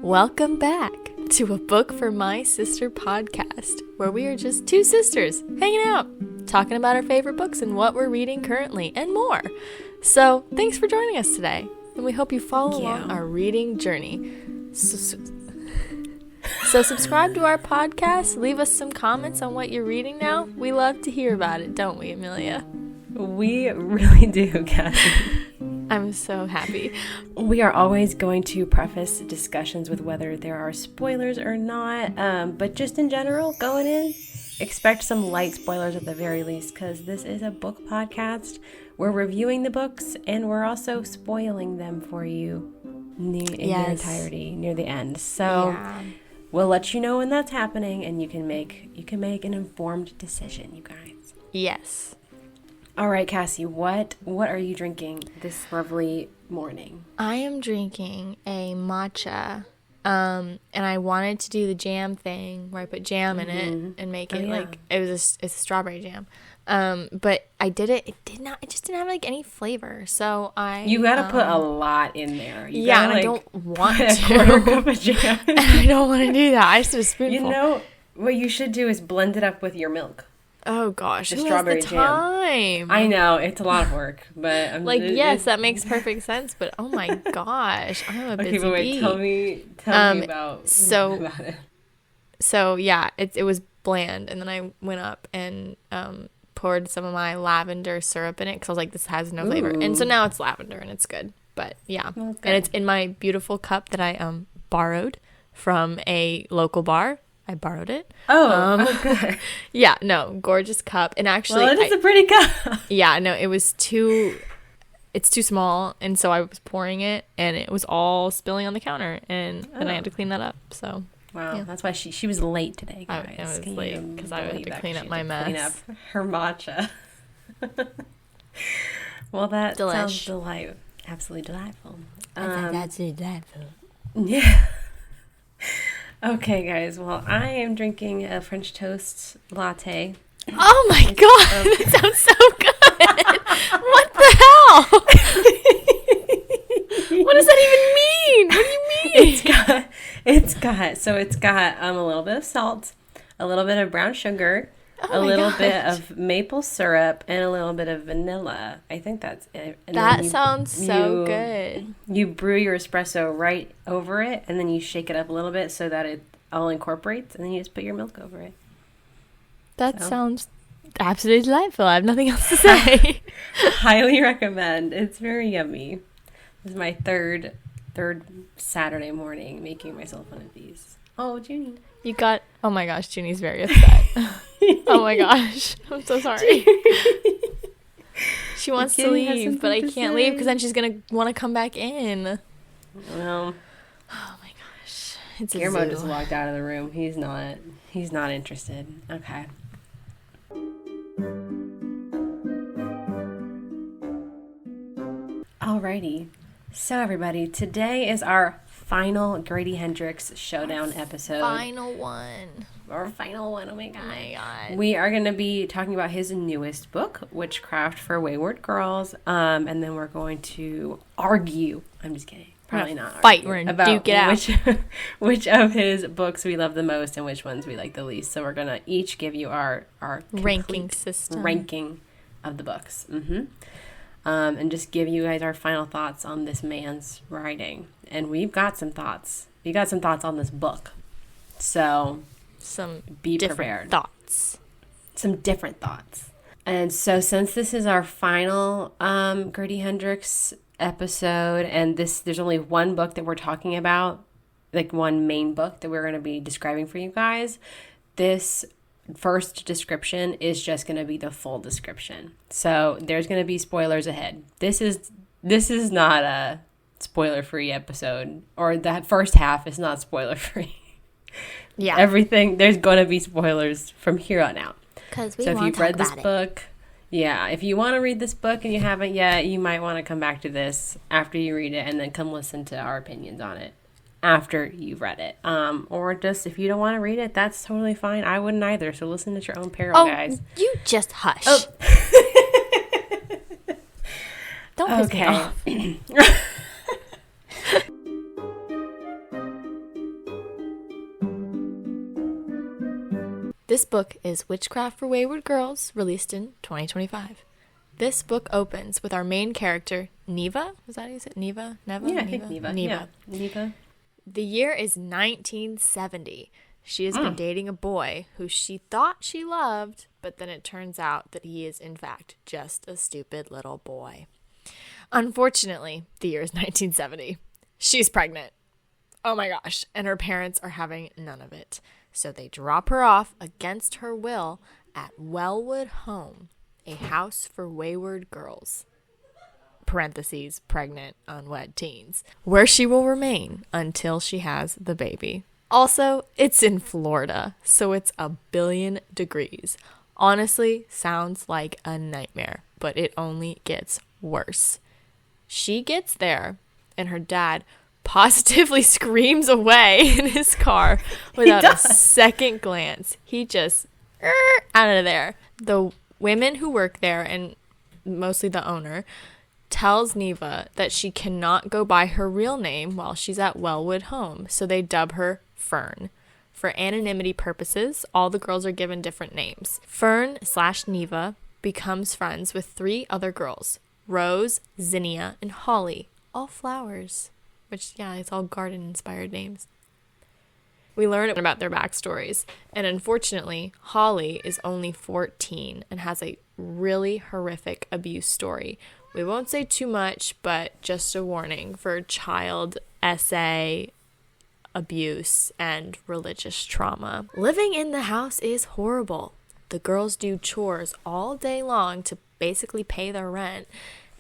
Welcome back to A Book for My Sister podcast, where we are just two sisters hanging out, talking about our favorite books and what we're reading currently, and more. So, thanks for joining us today, and we hope you follow along our reading journey. So subscribe to our podcast, leave us some comments on what you're reading now. We love to hear about it, don't we, Amelia? We really do, Cassie. I'm so happy. We are always going to preface discussions with whether there are spoilers or not, but just in general, going in, expect some light spoilers at the very least, because this is a book podcast. We're reviewing the books, and we're also spoiling them for you in their entirety near the end. So we'll let you know when that's happening, and you can make an informed decision, you guys. Yes. All right, Cassie, what are you drinking this lovely morning? I am drinking a matcha, and I wanted to do the jam thing where I put jam in it and make it like it's a strawberry jam. But I did it. It just didn't have like any flavor. So you gotta put a lot in there. And I don't want to. A quarter cup of jam. And I don't want to do that. I just do a spoonful. You know what you should do is blend it up with your milk. Oh gosh, the strawberry jam. I know it's a lot of work, but I'm yes, that makes perfect sense. But oh my gosh, I'm a busy bee. Tell me about it. So yeah, it was bland, and then I went up and poured some of my lavender syrup in it because I was like, this has no flavor, and so now it's lavender and it's good. But yeah, and it's in my beautiful cup that I borrowed from a local bar. I borrowed it. Good. Yeah, no, gorgeous cup. And actually, it is a pretty cup. Yeah, no, it's too small, and so I was pouring it, and it was all spilling on the counter, and then I had to clean that up. So wow, that's why she was late today, guys. I was late because I had to clean up my mess. Clean up her matcha. Well, that sounds delightful. Absolutely delightful. That's delightful. Yeah. Okay, guys. Well, I am drinking a French toast latte. Oh my god, that sounds so good. What the hell? What does that even mean? What do you mean? It's got a little bit of salt, a little bit of brown sugar, a little bit of maple syrup, and a little bit of vanilla. I think that's it. And that sounds so good. You brew your espresso right over it, and then you shake it up a little bit so that it all incorporates, and then you just put your milk over it. That sounds absolutely delightful. I have nothing else to say. Highly recommend. It's very yummy. This is my third Saturday morning making myself one of these. Oh, Junie. Oh my gosh, Junie's very upset. Oh my gosh. I'm so sorry. She wants to leave, but I can't leave because then she's going to want to come back in. Well. Oh my gosh. It's Guillermo just walked out of the room. He's not interested. Okay. Alrighty. So everybody, today is our final Grady Hendrix showdown episode. Final one. Our final one. Oh my god. Oh my god. We are going to be talking about his newest book, Witchcraft for Wayward Girls. And then we're going to argue. I'm just kidding. Probably not. Fight. We're going to duke it out. Which of his books we love the most and which ones we like the least. So we're going to each give you our ranking system. Ranking of the books. And just give you guys our final thoughts on this man's writing. And we've got some thoughts. We got some thoughts on this book. So be prepared. Some different thoughts. And so since this is our final Grady Hendrix episode, and there's only one book that we're talking about, like one main book that we're going to be describing for you guys, this first description is just going to be the full description. So there's going to be spoilers ahead. This is not a spoiler-free episode, or that first half is not spoiler-free. Yeah. Everything, there's going to be spoilers from here on out. So if you've read this book, if you want to read this book and you haven't yet, you might want to come back to this after you read it and then come listen to our opinions on it after you've read it. Or just if you don't want to read it, that's totally fine. I wouldn't either. So listen at your own peril, guys. You just hush. Don't piss me off. This book is Witchcraft for Wayward Girls, released in 2025. This book opens with our main character, Neva. Is that how you say it? Neva? Neva? Yeah, I think Neva. Yeah, Neva. The year is 1970. She has been dating a boy who she thought she loved, but then it turns out that he is, in fact, just a stupid little boy. Unfortunately, the year is 1970. She's pregnant. Oh my gosh. And her parents are having none of it. So they drop her off against her will at Wellwood Home, a house for wayward girls. Parentheses, pregnant, unwed teens, where she will remain until she has the baby. Also, it's in Florida, so it's 1,000,000,000 degrees. Honestly, sounds like a nightmare, but it only gets worse. She gets there, and her dad positively screams away in his car without a second glance. He just out of there. The women who work there, and mostly the owner, tells Neva that she cannot go by her real name while she's at Wellwood Home, so they dub her Fern. For anonymity purposes, all the girls are given different names. Fern/Neva becomes friends with 3 other girls, Rose, Zinnia, and Holly, all flowers. Which, yeah, it's all garden-inspired names. We learn about their backstories, and unfortunately, Holly is only 14 and has a really horrific abuse story. We won't say too much, but just a warning for child SA abuse and religious trauma. Living in the house is horrible. The girls do chores all day long to basically pay their rent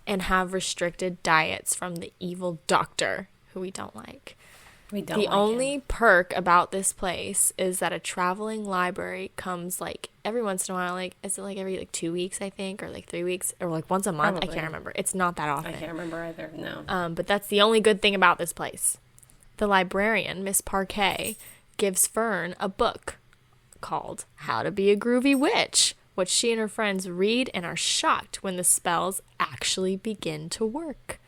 and have restricted diets from the evil doctor, who we don't like. The only perk about this place is that a traveling library comes like every once in a while. Like, is it like every 2 weeks, I think, or like 3 weeks, or like once a month? Probably. I can't remember. It's not that often. I can't remember either. No. But that's the only good thing about this place. The librarian, Miss Parquet, gives Fern a book called How to Be a Groovy Witch, which she and her friends read and are shocked when the spells actually begin to work.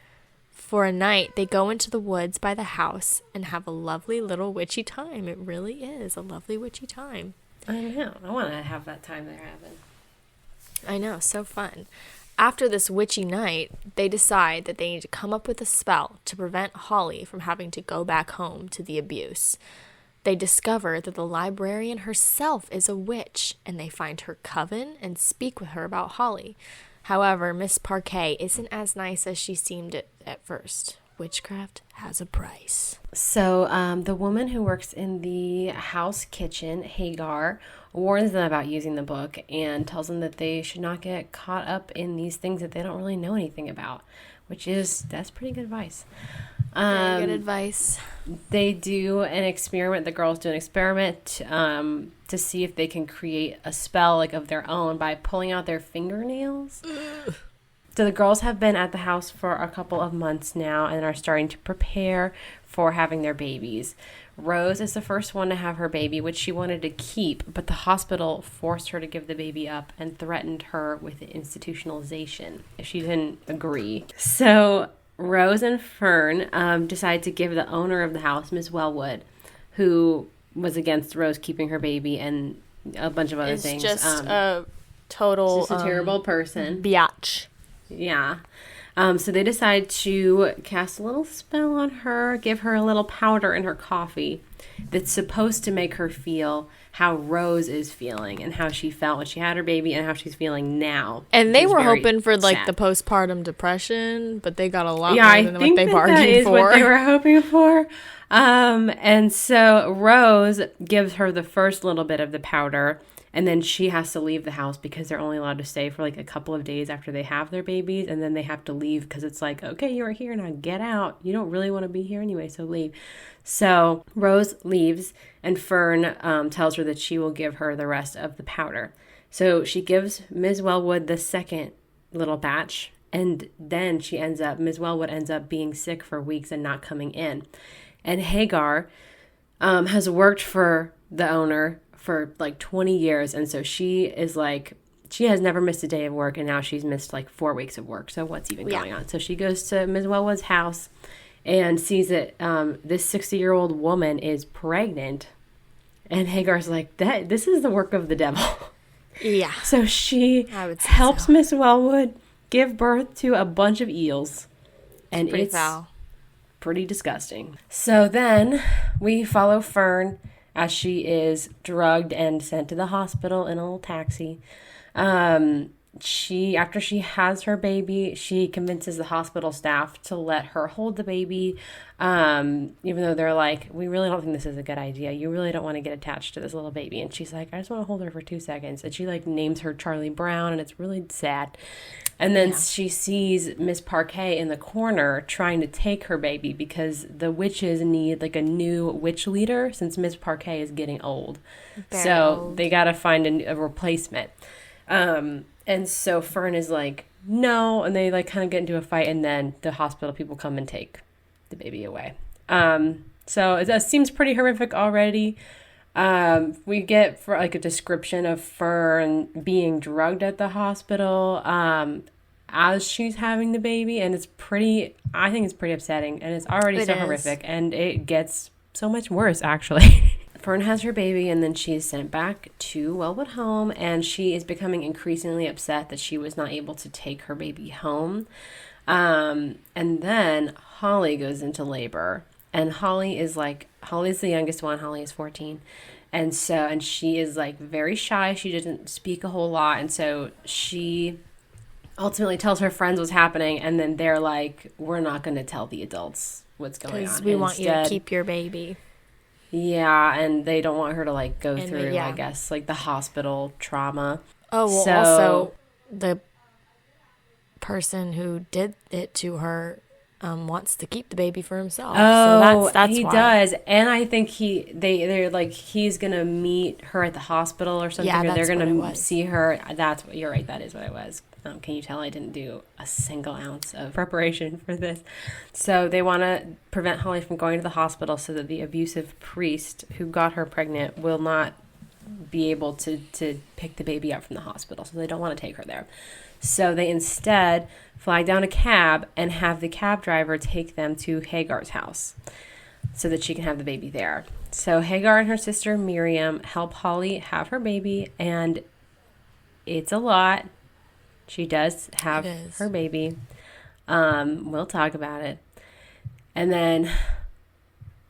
For a night, they go into the woods by the house and have a lovely little witchy time. It really is a lovely witchy time. I know. I want to have that time they're having. I know. So fun. After this witchy night, they decide that they need to come up with a spell to prevent Holly from having to go back home to the abuse. They discover that the librarian herself is a witch, and they find her coven and speak with her about Holly. However, Miss Parquet isn't as nice as she seemed at first. Witchcraft has a price. So the woman who works in the house kitchen, Hagar, warns them about using the book and tells them that they should not get caught up in these things that they don't really know anything about, that's pretty good advice. Very good advice. They do an experiment. The girls do an experiment to see if they can create a spell like of their own by pulling out their fingernails. So the girls have been at the house for a couple of months now and are starting to prepare for having their babies. Rose is the first one to have her baby, which she wanted to keep, but the hospital forced her to give the baby up and threatened her with institutionalization if she didn't agree. So Rose and Fern decide to give the owner of the house, Miss Wellwood, who was against Rose keeping her baby and a bunch of other things. It's just a total... Just a terrible person. Biatch. Yeah. So they decide to cast a little spell on her, give her a little powder in her coffee that's supposed to make her feel how Rose is feeling and how she felt when she had her baby and how she's feeling now. And they were hoping for like the postpartum depression, but they got a lot more than what they bargained for. Yeah, I think that is what they were hoping for. And so Rose gives her the first little bit of the powder, and then she has to leave the house because they're only allowed to stay for like a couple of days after they have their babies, and then they have to leave because it's like, okay, you are here now, get out. You don't really want to be here anyway, so leave. So Rose leaves, and Fern tells her that she will give her the rest of the powder. So she gives Ms. Wellwood the second little batch, and then Ms. Wellwood ends up being sick for weeks and not coming in. And Hagar has worked for the owner for like 20 years, and so she has never missed a day of work, and now she's missed like 4 weeks of work. So what's even going on? So she goes to Ms. Wellwood's house and sees that this 60-year-old woman is pregnant And Hagar's like, this is the work of the devil. Yeah. So she helps Miss Wellwood give birth to a bunch of eels. And it's foul. Pretty disgusting. So then we follow Fern as she is drugged and sent to the hospital in a little taxi. After she has her baby, she convinces the hospital staff to let her hold the baby, even though they're like, we really don't think this is a good idea. You really don't want to get attached to this little baby. And she's like, I just want to hold her for 2 seconds. And she like names her Charlie Brown, and it's really sad. And then she sees Miss Parquet in the corner trying to take her baby because the witches need like a new witch leader since Miss Parquet is getting old. Very old. They got to find a replacement. And so Fern is like, no, and they like kind of get into a fight, and then the hospital people come and take the baby away. So it seems pretty horrific already. We get for like a description of Fern being drugged at the hospital as she's having the baby, and I think it's pretty upsetting, and it's already horrific, and it gets so much worse actually. Fern has her baby, and then she's sent back to Wellwood Home, and she is becoming increasingly upset that she was not able to take her baby home. And then Holly goes into labor, and Holly's the youngest one. Holly is 14. And she is like very shy. She doesn't speak a whole lot. And so she ultimately tells her friends what's happening, and then they're like, we're not going to tell the adults what's going on. Because we want you to keep your baby. Yeah, and they don't want her to, like, go through, I guess, like, the hospital trauma. Oh, well, also, the person who did it to her wants to keep the baby for himself. Oh, so that's he why. does. And I think they're like, he's going to meet her at the hospital or something. Yeah, or they're going to see her. You're right, that is what it was. Can you tell I didn't do a single ounce of preparation for this? So they want to prevent Holly from going to the hospital so that the abusive priest who got her pregnant will not be able to pick the baby up from the hospital. So they don't want to take her there. So they instead flag down a cab and have the cab driver take them to Hagar's house so that she can have the baby there. So Hagar and her sister Miriam help Holly have her baby, and it's a lot. She does have her baby. We'll talk about it. And then,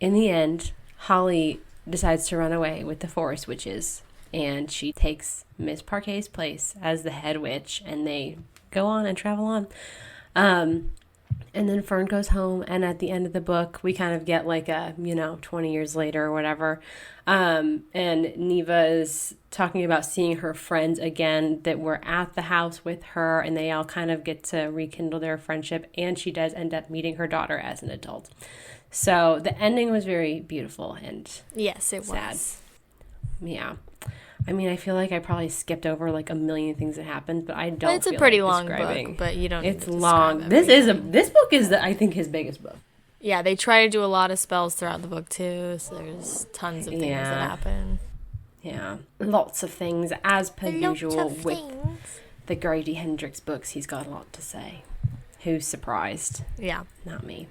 in the end, Holly decides to run away with the forest witches. And she takes Miss Parquet's place as the head witch. And they go on and travel on. And then Fern goes home. And at the end of the book, we kind of get like 20 years later or whatever. And Neva is talking about seeing her friends again that were at the house with her, and they all kind of get to rekindle their friendship, and she does end up meeting her daughter as an adult. So the ending was very beautiful and yes, it sad. Was. Yeah. I mean, I feel like I probably skipped over like a million things that happened, but I don't. It's a pretty long book, but you don't. It's long. This book is I think his biggest book. Yeah, they try to do a lot of spells throughout the book too, so there's tons of things that happen. Yeah, lots of things, as per usual with the Grady Hendrix books. He's got a lot to say. Who's surprised? Yeah, not me.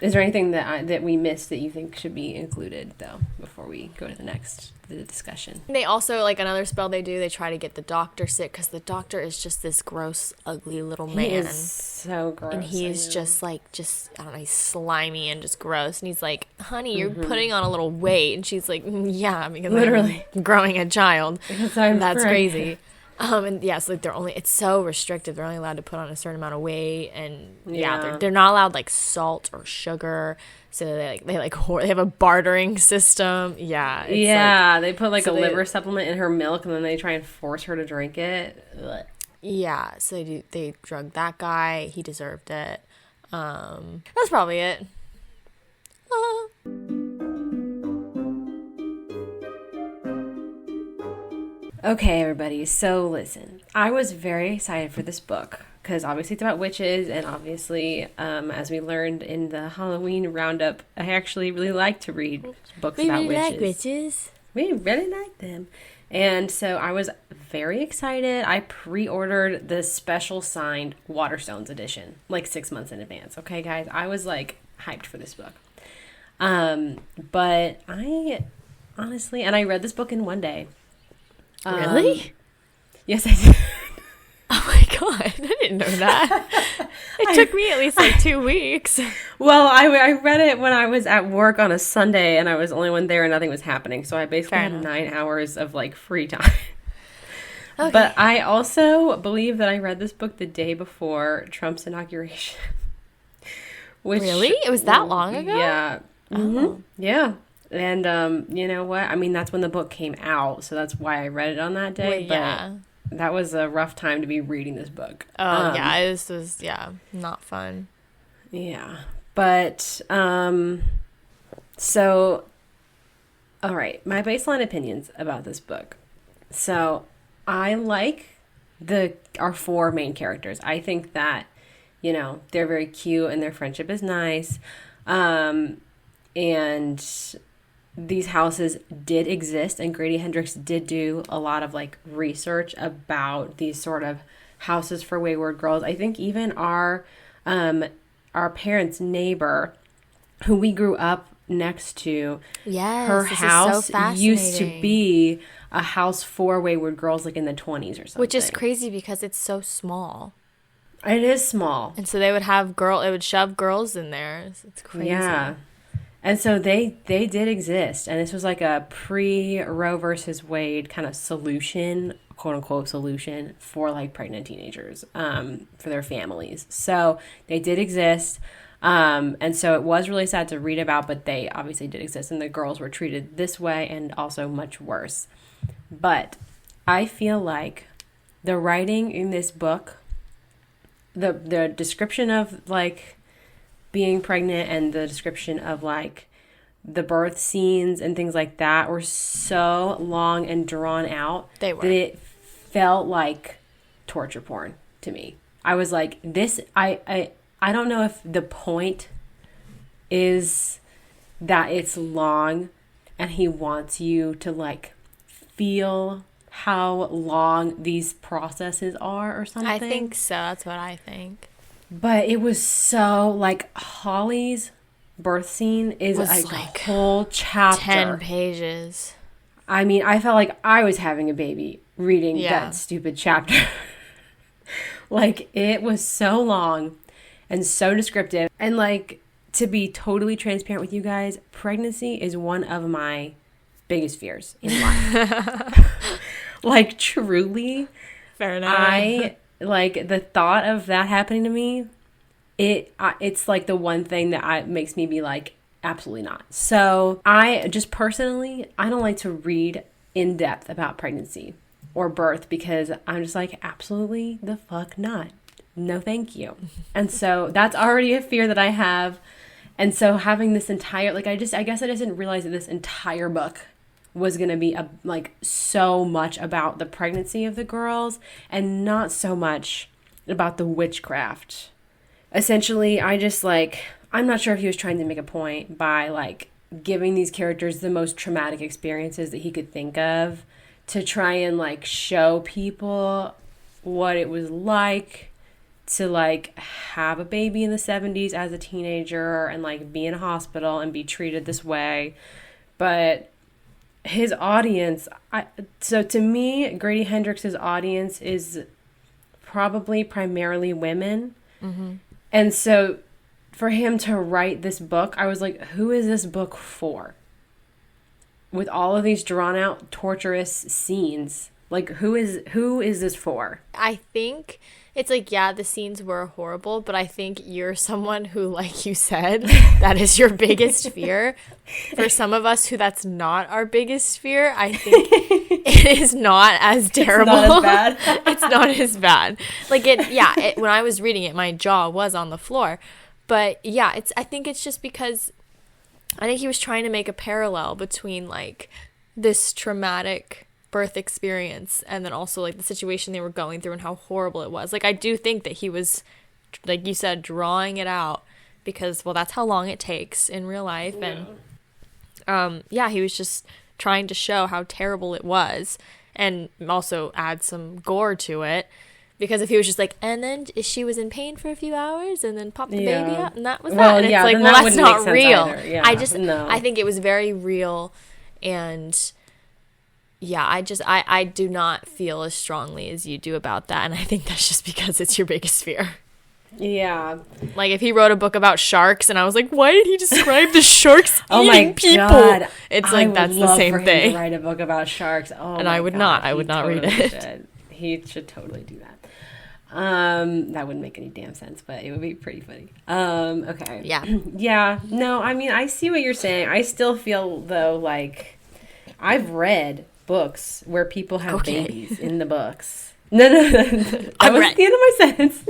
Is there anything that we missed that you think should be included, though, before we go to the discussion? They also, like another spell they do, they try to get the doctor sick, because the doctor is just this gross, ugly little man. He is so gross. And he's just, I don't know, he's slimy and just gross. And he's like, honey, you're putting on a little weight. And she's like, yeah, because literally I'm growing a child. That's crazy. And yeah, so like it's so restrictive. They're only allowed to put on a certain amount of weight, and they're not allowed like salt or sugar. So they have a bartering system. Yeah. They put like a liver supplement in her milk, and then they try and force her to drink it. Ugh. Yeah. So they drugged that guy. He deserved it. That's probably it. Okay, everybody, so listen. I was very excited for this book because obviously it's about witches, and obviously, as we learned in the Halloween roundup, I actually really like to read books about witches. We really like witches. We really like them. And so I was very excited. I pre-ordered the special signed Waterstones edition, like 6 months in advance. Okay, guys, I was like hyped for this book. But honestly. And I read this book in one day. Really? Yes, I did. Oh my god, I didn't know that. It took me at least like 2 weeks. Well, I read it when I was at work on a Sunday, and I was the only one there and nothing was happening. So I basically had 9 hours of like free time. Okay. But I also believe that I read this book the day before Trump's inauguration. Really? It was that long ago? Yeah. Mm-hmm. Yeah. And you know what? I mean, that's when the book came out, so that's why I read it on that day. Well, yeah. But that was a rough time to be reading this book. Oh, yeah. This was, not fun. Yeah. But, so, all right. My baseline opinions about this book. So, I like our 4 main characters. I think that, they're very cute and their friendship is nice. And these houses did exist, and Grady Hendrix did do a lot of like research about these sort of houses for wayward girls. I think even our parents' neighbor, who we grew up next to, her house used to be a house for wayward girls, like in the 20s or something. Which is crazy because it's so small. It is small, and so they would have it would shove girls in there. It's crazy. Yeah. And so they did exist, and this was like a pre-Roe versus Wade kind of solution, quote unquote solution, for like pregnant teenagers, for their families. So they did exist, and so it was really sad to read about, but they obviously did exist, and the girls were treated this way and also much worse. But I feel like the writing in this book, the description of like being pregnant and the description of like the birth scenes and things like that were so long and drawn out that it felt like torture porn to me. I was like, this, I don't know if the point is that it's long and he wants you to like feel how long these processes are or something. I think so. That's what I think. But it was so, like, Holly's birth scene is like a whole chapter. 10 pages. I mean, I felt like I was having a baby reading that stupid chapter. Like, it was so long and so descriptive. And, like, to be totally transparent with you guys, pregnancy is one of my biggest fears in life. Like, truly. Fair enough. Like, the thought of that happening to me, it's like the one thing that makes me be like, absolutely not. So I just personally, I don't like to read in depth about pregnancy or birth because I'm just like, absolutely the fuck not. No, thank you. And so that's already a fear that I have. And so having this entire, like, I guess I didn't realize that this entire book was going to be like so much about the pregnancy of the girls and not so much about the witchcraft. Essentially, I just like, I'm not sure if he was trying to make a point by like giving these characters the most traumatic experiences that he could think of to try and like show people what it was like to like have a baby in the 70s as a teenager and like be in a hospital and be treated this way. But his audience, so to me, Grady Hendrix's audience is probably primarily women. Mm-hmm. And so for him to write this book, I was like, who is this book for? With all of these drawn out torturous scenes, like who is this for? I think it's like, yeah, the scenes were horrible, but I think you're someone who, like you said, that is your biggest fear. For some of us who that's not our biggest fear, I think it is not as terrible. It's not as bad. It's not as bad. Like when I was reading it, my jaw was on the floor. But yeah, I think it's just because I think he was trying to make a parallel between like this traumatic birth experience and then also like the situation they were going through and how horrible it was. Like I do think that he was, like you said, drawing it out because, well, that's how long it takes in real life. And he was just trying to show how terrible it was and also add some gore to it. Because if he was just like, and then she was in pain for a few hours and then popped the baby out and that was that. And it's like, well, that's not real. Yeah, I think it was very real And yeah, I do not feel as strongly as you do about that. And I think that's just because it's your biggest fear. Yeah. Like if he wrote a book about sharks and I was like, why did he describe the sharks oh eating my people? God. It's like, that's the same thing. To write a book about sharks. Oh, and I would not read it. He should totally do that. That wouldn't make any damn sense, but it would be pretty funny. Okay. Yeah. Yeah. No, I mean, I see what you're saying. I still feel though, like I've read books where people have babies in the books. No. That was the end of my sentence.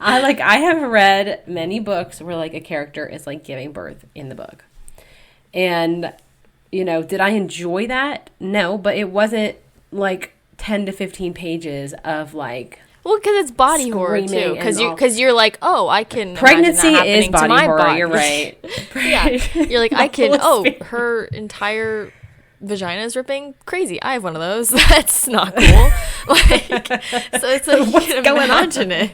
I have read many books where like a character is like giving birth in the book. And, you know, did I enjoy that? No, but it wasn't like 10 to 15 pages of like, well, because it's body horror too. Because you're like, oh, I can. Pregnancy is body to my horror. Body. You're right. Yeah, you're like, I can. Oh, her entire vagina is ripping. Crazy. I have one of those. That's not cool. Like, so it's like what's you can going imagine it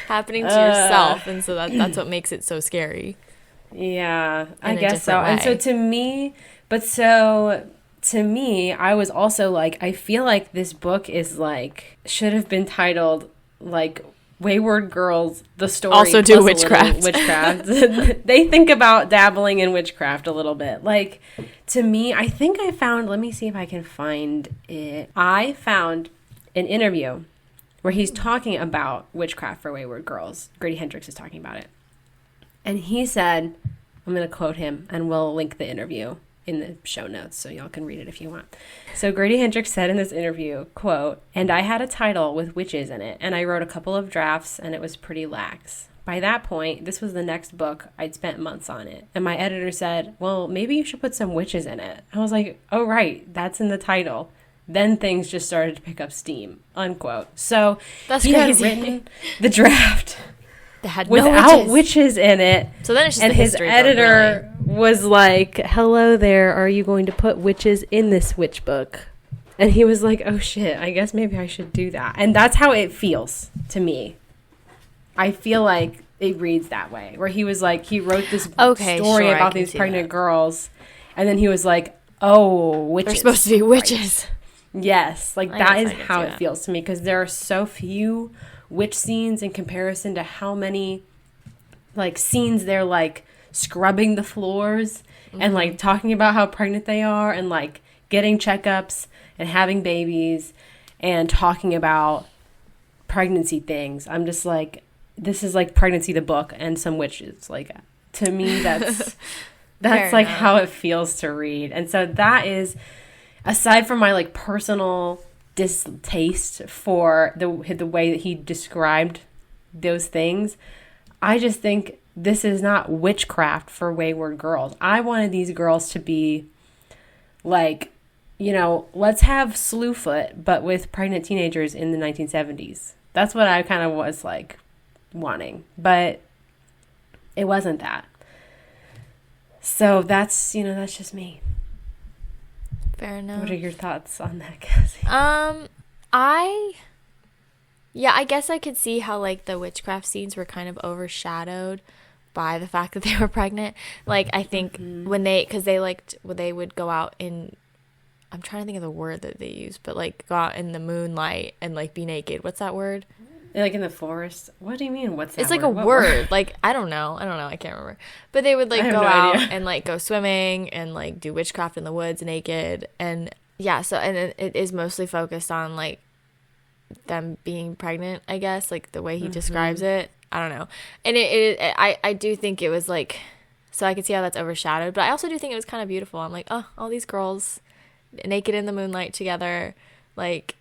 happening to yourself, and so that's what makes it so scary. Yeah, I guess so. And so to me, I was also like, I feel like this book is like, should have been titled like Wayward Girls, the story. Also do witchcraft. They think about dabbling in witchcraft a little bit. Like, to me, I think I found, let me see if I can find it. I found an interview where he's talking about witchcraft for Wayward Girls. Grady Hendrix is talking about it. And he said, I'm going to quote him, and we'll link the interview in the show notes so y'all can read it if you want. So Grady Hendrix said in this interview, quote, "And I had a title with witches in it, and I wrote a couple of drafts, and it was pretty lax. By that point, this was the next book. I'd spent months on it. And my editor said, well, maybe you should put some witches in it. I was like, oh, right, that's in the title. Then things just started to pick up steam," unquote. So that's he crazy. had written the draft that had without witches in it. So then it's just and his editor was like, hello there, are you going to put witches in this witch book? And he was like, oh shit, I guess maybe I should do that. And that's how it feels to me. I feel like it reads that way, where he was like, he wrote this story about these pregnant girls, and then he was like, oh, witches. They're supposed to be witches. Right. Yes, like that is how it feels to me, because there are so few witch scenes in comparison to how many like scenes they're like scrubbing the floors and like talking about how pregnant they are and like getting checkups and having babies and talking about pregnancy things. I'm just like, this is like Pregnancy the book and some witches. Like, to me, that's like how it feels to read. And so that is, aside from my like personal distaste for the way that he described those things, I just think this is not witchcraft for Wayward Girls. I wanted these girls to be like, you know, let's have Slewfoot, but with pregnant teenagers in the 1970s. That's what I kind of was like wanting, but it wasn't that. So that's, you know, that's just me. Fair enough. What are your thoughts on that, Cassie? I guess I could see how like the witchcraft scenes were kind of overshadowed by the fact that they were pregnant. Like, I think when they would go out in, I'm trying to think of the word that they use, but like go out in the moonlight and like be naked. What's that word? Like in the forest? What do you mean? What's that? It's like a word. Like, I don't know. I can't remember. But they would like go out and like go swimming and like do witchcraft in the woods naked. And yeah, so, and it is mostly focused on like them being pregnant, I guess, like the way he describes it. I don't know. And I do think it was like, so I could see how that's overshadowed, but I also do think it was kind of beautiful. I'm like, oh, all these girls naked in the moonlight together, like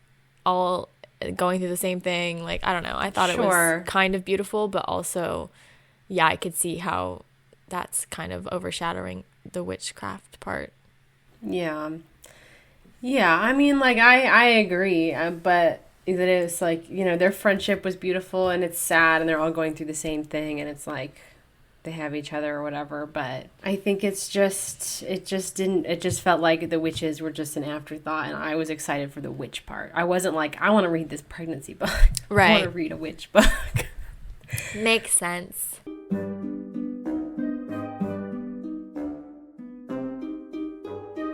all going through the same thing. Like, I don't know. I thought it was kind of beautiful, but also, yeah, I could see how that's kind of overshadowing the witchcraft part. Yeah. Yeah. I mean, like, I agree, but that it's like, you know, their friendship was beautiful and it's sad and they're all going through the same thing and it's like they have each other or whatever. But I think it just felt like the witches were just an afterthought, and I was excited for the witch part. I wasn't like, I want to read this pregnancy book. Right. I want to read a witch book. Makes sense.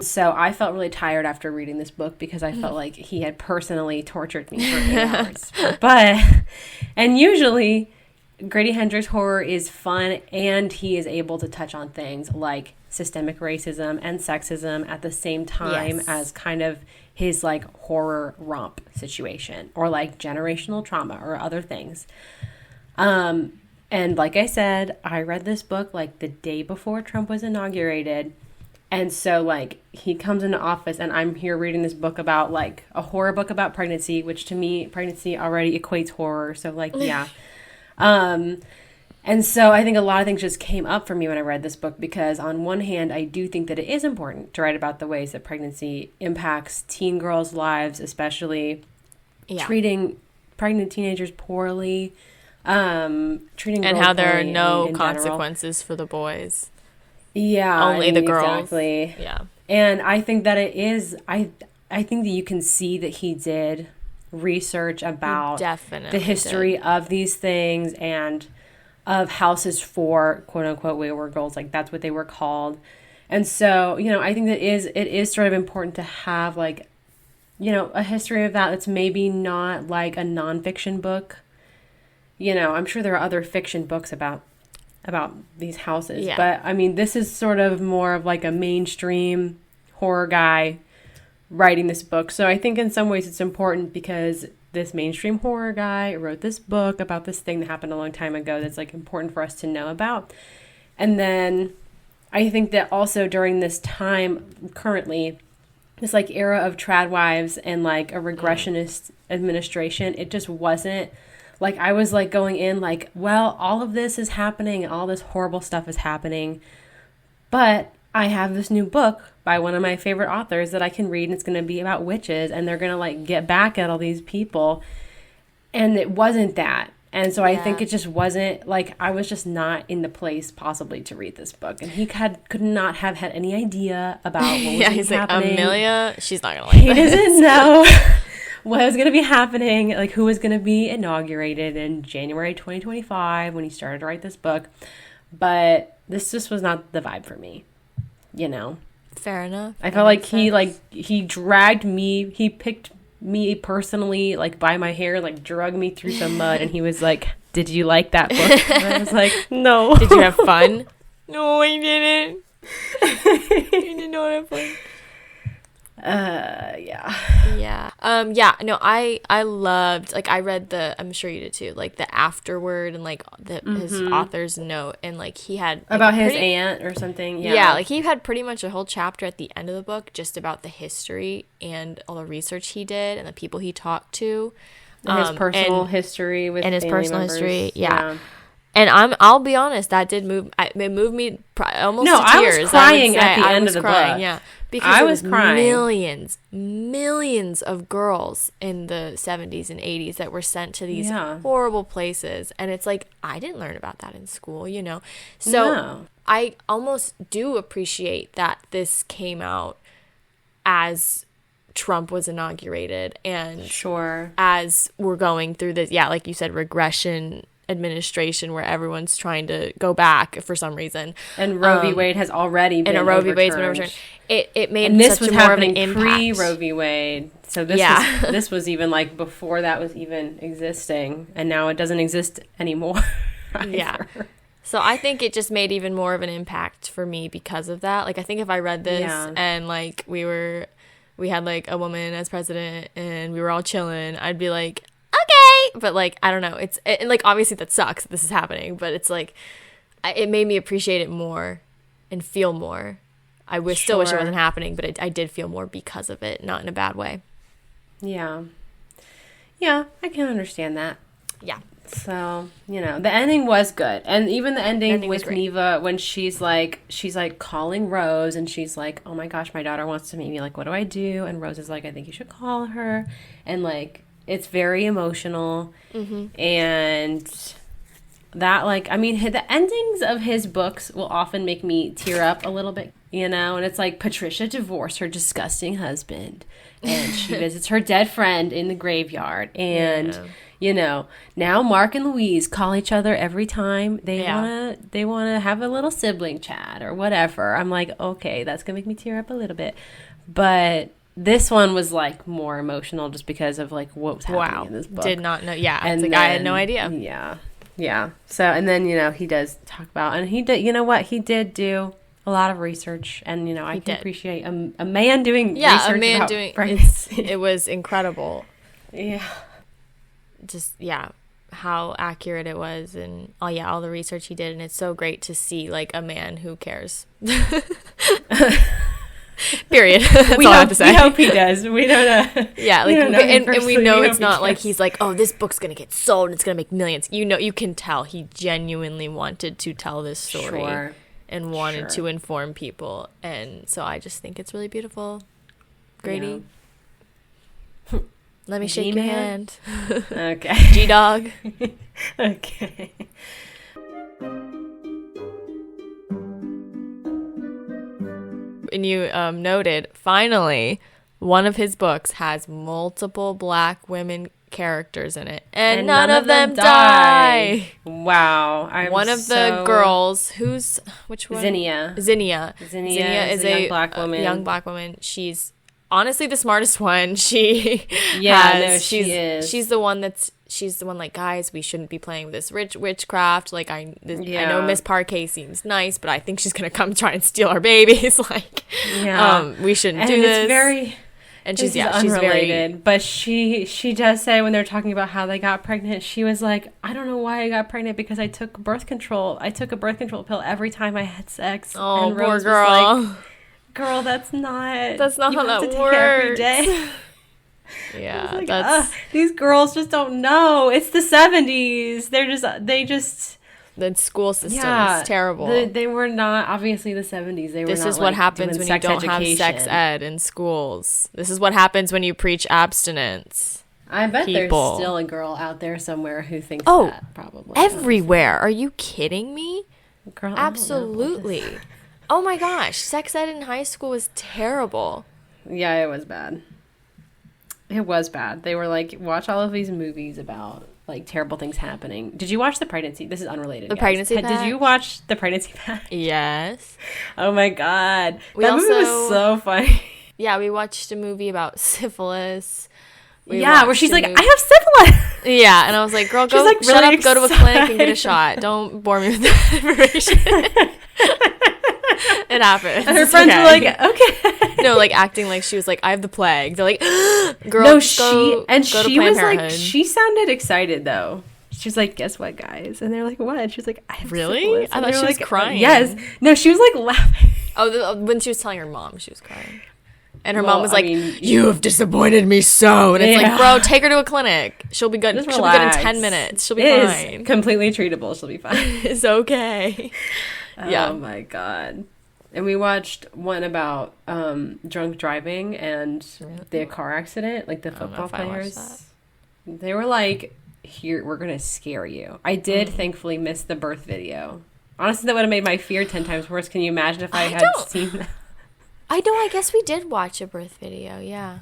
So I felt really tired after reading this book because I felt like he had personally tortured me for 8 hours. And usually Grady Hendrix horror is fun, and he is able to touch on things like systemic racism and sexism at the same time as kind of his like horror romp situation, or like generational trauma or other things. And like I said, I read this book like the day before Trump was inaugurated. And so like he comes into office and I'm here reading this book about like a horror book about pregnancy, which to me, pregnancy already equates horror. So like, yeah. And so I think a lot of things just came up for me when I read this book, because on one hand, I do think that it is important to write about the ways that pregnancy impacts teen girls' lives, especially treating pregnant teenagers poorly, treating and how there are no consequences for the boys. Yeah. Only the girls. Exactly. Yeah. And I think that it is, I think that you can see that he did research about the history of these things and of houses for quote unquote wayward girls. Like that's what they were called. And so, you know, I think that it is sort of important to have like, you know, a history of that. That's maybe not like a nonfiction book. You know, I'm sure there are other fiction books about these houses. Yeah. But I mean, this is sort of more of like a mainstream horror guy writing this book. So I think in some ways it's important because this mainstream horror guy wrote this book about this thing that happened a long time ago that's like important for us to know about. And then I think that also during this time currently, this like era of trad wives and like a regressionist administration, it just wasn't like, I was like going in like, well, all of this is happening and all this horrible stuff is happening, but I have this new book by one of my favorite authors that I can read, and it's going to be about witches, and they're going to like get back at all these people. And it wasn't that. And so I think it just wasn't like, I was just not in the place possibly to read this book. And he could not have had any idea about what was happening. Like, Amelia, she's not going to like this. He doesn't know what was going to be happening, like who was going to be inaugurated in January 2025 when he started to write this book. But this just was not the vibe for me, you know? Fair enough. I felt like he dragged me, he picked me personally, like by my hair, like drug me through some mud, and he was like, "Did you like that book?" And I was like, "No." Did you have fun? No, I didn't. I didn't know what have fun. No, I loved, like, I read I'm sure you did too, like the afterword and like his author's note, and like he had like, about his aunt or something. Like he had pretty much a whole chapter at the end of the book just about the history and all the research he did and the people he talked to, and his personal history with and his personal members. History. And I'll be honest, that did move. It moved me almost to tears. I was crying at the end of the book. Yeah, because I was crying. Millions of girls in the 70s and 80s that were sent to these horrible places, and it's like I didn't learn about that in school, you know. So I almost do appreciate that this came out as Trump was inaugurated, and as we're going through this, like you said, regression administration where everyone's trying to go back for some reason, and Roe v. Wade has already been overturned. Roe v. Wade's been overturned. It made and this such was more of an happening impact. Pre-Roe v. Wade, so this this was even like before that was even existing, and now it doesn't exist anymore. So I think it just made even more of an impact for me because of that. Like I think if I read this and like we had like a woman as president and we were all chilling, I'd be like, okay, but like I don't know, it's like obviously that sucks that this is happening, but it's like it made me appreciate it more and feel more. I still wish it wasn't happening, but I did feel more because of it, not in a bad way. Yeah, I can understand that. Yeah. So, you know, the ending was good. And even the ending with Neva, when she's like calling Rose, and she's like, oh my gosh, my daughter wants to meet me, like, what do I do? And Rose is like, I think you should call her. And like, it's very emotional. Mm-hmm. And that, like, I mean, the endings of his books will often make me tear up a little bit, you know, and it's like Patricia divorced her disgusting husband and she visits her dead friend in the graveyard, and you know, now Mark and Louise call each other every time they wanna have a little sibling chat or whatever. I'm like, okay, that's gonna make me tear up a little bit, but this one was like more emotional just because of like what was happening in this book. Did not know. Yeah, and it's like, I had no idea. Yeah. So, and then, you know, he does talk about, and he did, you know what, he did do a lot of research, and, you know, I can appreciate a man doing research about pregnancy. It was incredible. Yeah. Just, how accurate it was, and all the research he did, and it's so great to see, like, a man who cares. Period. That's all I have to say. We hope he does. We don't know. Yeah, like, and we know it's not like he's like, oh, this book's gonna get sold and it's gonna make millions. You know, you can tell he genuinely wanted to tell this story and wanted to inform people, and so I just think it's really beautiful. Grady, let me shake your hand. Okay. G-Dog. Okay. And you noted, finally, one of his books has multiple black women characters in it, and none of them die. Wow. One of the girls, which one? Zinnia is a young black woman. She's honestly the smartest one. She's the one she's the one like, guys, we shouldn't be playing with this witchcraft. Like, I know Miss Parquet seems nice, but I think she's gonna come try and steal our babies. Like, we shouldn't do this. And she's unrelated, very, but she does say, when they're talking about how they got pregnant, she was like, I don't know why I got pregnant, because I took birth control. I took a birth control pill every time I had sex. Oh, and Rose poor girl. Was like, girl, that's not how that works. Every day. Yeah, like, these girls just don't know. It's the 70s. They just the school system is terrible. They were not, obviously, the 70s. This is what happens when you don't have sex ed in schools. This is what happens when you preach abstinence. I bet there's still a girl out there somewhere who thinks that, probably. Everywhere. Are you kidding me? Girl, absolutely. Oh my gosh, sex ed in high school was terrible. Yeah, it was bad. It was bad. They were like, watch all of these movies about like terrible things happening. Did you watch The Pregnancy? This is unrelated. Pregnancy Pact? Did you watch The Pregnancy Pact? Yes. Oh my God. That movie was so funny. Yeah, we watched a movie about syphilis. Where she's like, I have syphilis. Yeah, and I was like, girl, go like, shut really up, go to a clinic and get a shot. Don't bore me with that information. It happens. And her friends were like, okay. No, like acting like she was like, I have the plague. They're like, girl, no, she was like, she sounded excited though. She was like, guess what, guys? And they're like, what? And she was like, I have syphilis. I thought she was crying. Yes. No, she was like laughing. Oh, when she was telling her mom, she was crying. And her mom was like, you have disappointed me so. And it's like, bro, take her to a clinic. She'll be good. She'll be good in 10 minutes. She'll be fine. Is completely treatable. She'll be fine. It's okay. Oh my God. And we watched one about drunk driving and the car accident, like the football players. They were like, here, we're going to scare you. I did thankfully miss the birth video. Honestly, that would have made my fear 10 times worse. Can you imagine if I had seen that? I know. I guess we did watch a birth video. Yeah.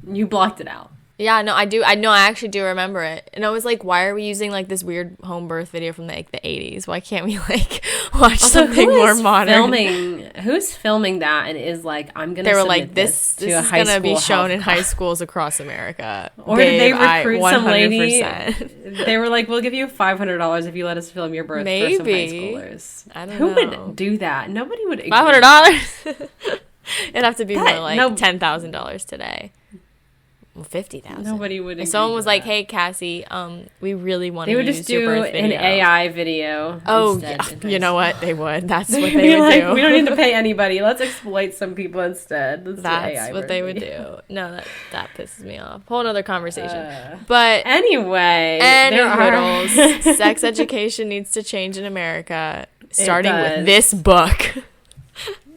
You blocked it out. Yeah, no, I do. I know. I actually do remember it. And I was like, why are we using like this weird home birth video from like the 80s? Why can't we like watch something more modern? Who's filming that and is like, I'm going to They were like, this is going to be shown in high schools across America. Or did they recruit some lady? They were like, we'll give you $500 if you let us film your birth for some high schoolers. I don't know. Who would do that? Nobody would. $500? It'd have to be more like $10,000 today. Well, 50,000. Nobody would. If someone was like, "Hey, Cassie, we really want to use your birth video." They would just do an AI video. Oh, you know what? They would. That's what they would do. We don't need to pay anybody. Let's exploit some people instead. That's what they would do. No, that pisses me off. Whole other conversation. But anyway, sex education needs to change in America, starting with this book.